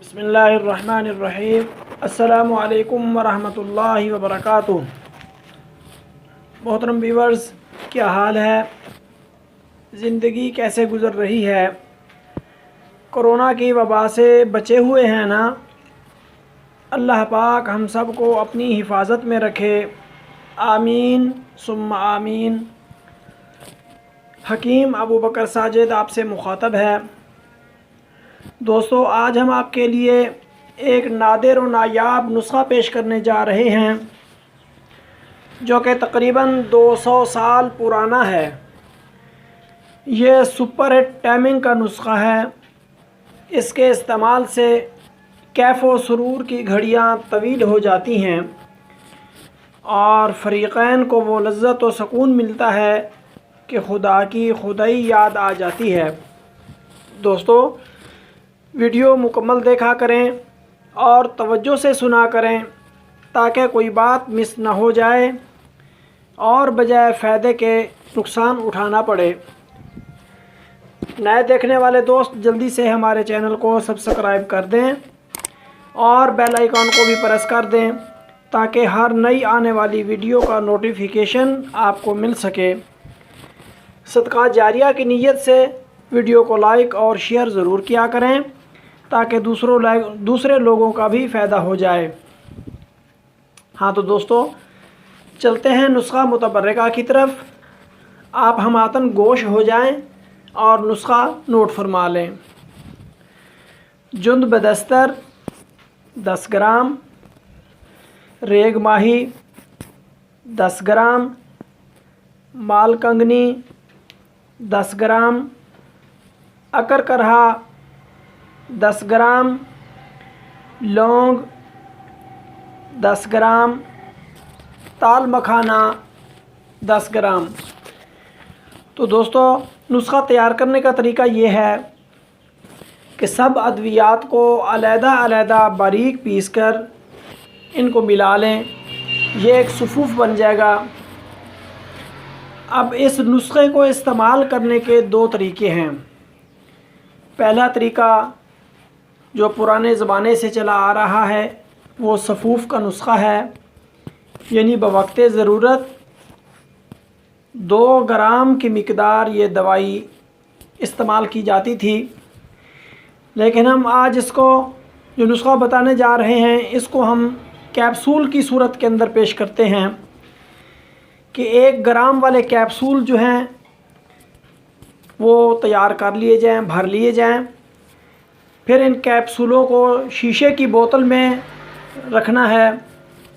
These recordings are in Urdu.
بسم اللہ الرحمن الرحیم۔ السلام علیکم ورحمۃ اللہ وبرکاتہ۔ محترم ویورز، کیا حال ہے؟ زندگی کیسے گزر رہی ہے؟ کرونا کی وبا سے بچے ہوئے ہیں نا؟ اللہ پاک ہم سب کو اپنی حفاظت میں رکھے، آمین ثم آمین۔ حکیم ابو بکر ساجد آپ سے مخاطب ہے۔ دوستو، آج ہم آپ کے لیے ایک نادر و نایاب نسخہ پیش کرنے جا رہے ہیں جو کہ تقریباً 200 سال پرانا ہے۔ یہ سپر ہٹ ٹائمنگ کا نسخہ ہے۔ اس کے استعمال سے کیف و سرور کی گھڑیاں طویل ہو جاتی ہیں اور فریقین کو وہ لذت و سکون ملتا ہے کہ خدا کی خدائی یاد آ جاتی ہے۔ دوستو، ویڈیو مکمل دیکھا کریں اور توجہ سے سنا کریں تاکہ کوئی بات مس نہ ہو جائے اور بجائے فائدے کے نقصان اٹھانا پڑے۔ نئے دیکھنے والے دوست جلدی سے ہمارے چینل کو سبسکرائب کر دیں اور بیل آئیکن کو بھی پریس کر دیں تاکہ ہر نئی آنے والی ویڈیو کا نوٹیفیکیشن آپ کو مل سکے۔ صدقہ جاریہ کی نیت سے ویڈیو کو لائک اور شیئر ضرور کیا کریں تاکہ دوسرے لوگوں کا بھی فائدہ ہو جائے۔ ہاں تو دوستو، چلتے ہیں نسخہ متبرکہ کی طرف۔ آپ ہماتن گوش ہو جائیں اور نسخہ نوٹ فرما لیں۔ جند بدستر 10 گرام، ریگ ماہی 10 گرام، مال کنگنی 10 گرام، اکر کرہا 10 گرام، لونگ 10 گرام، تال مکھانا 10 گرام۔ تو دوستو، نسخہ تیار کرنے کا طریقہ یہ ہے کہ سب ادویات کو علیحدہ علیحدہ باریک پیس کر ان کو ملا لیں۔ یہ ایک صفوف بن جائے گا۔ اب اس نسخے کو استعمال کرنے کے 2 طریقے ہیں۔ پہلا طریقہ جو پرانے زمانے سے چلا آ رہا ہے وہ صفوف کا نسخہ ہے، یعنی بوقت ضرورت 2 گرام کی مقدار یہ دوائی استعمال کی جاتی تھی، لیکن ہم آج اس کو جو نسخہ بتانے جا رہے ہیں اس کو ہم کیپسول کی صورت کے اندر پیش کرتے ہیں کہ 1 گرام والے کیپسول جو ہیں وہ تیار کر لیے جائیں، بھر لیے جائیں۔ پھر ان کیپسولوں کو شیشے کی بوتل میں رکھنا ہے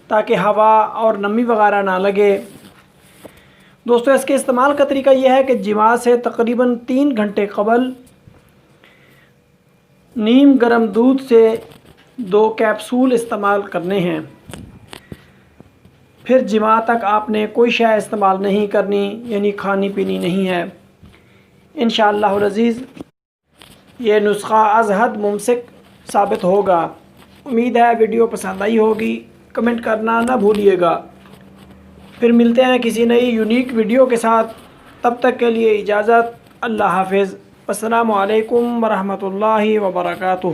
تاکہ ہوا اور نمی وغیرہ نہ لگے۔ دوستو، اس کے استعمال کا طریقہ یہ ہے کہ جماع سے تقریباً 3 گھنٹے قبل نیم گرم دودھ سے 2 کیپسول استعمال کرنے ہیں۔ پھر جماع تک آپ نے کوئی شے استعمال نہیں کرنی، یعنی کھانی پینی نہیں ہے۔ انشاءاللہ العزیز یہ نسخہ از حد ممسک ثابت ہوگا۔ امید ہے ویڈیو پسند آئی ہوگی۔ کمنٹ کرنا نہ بھولیے گا۔ پھر ملتے ہیں کسی نئی یونیک ویڈیو کے ساتھ۔ تب تک کے لیے اجازت۔ اللہ حافظ۔ السلام علیکم ورحمۃ اللہ وبرکاتہ۔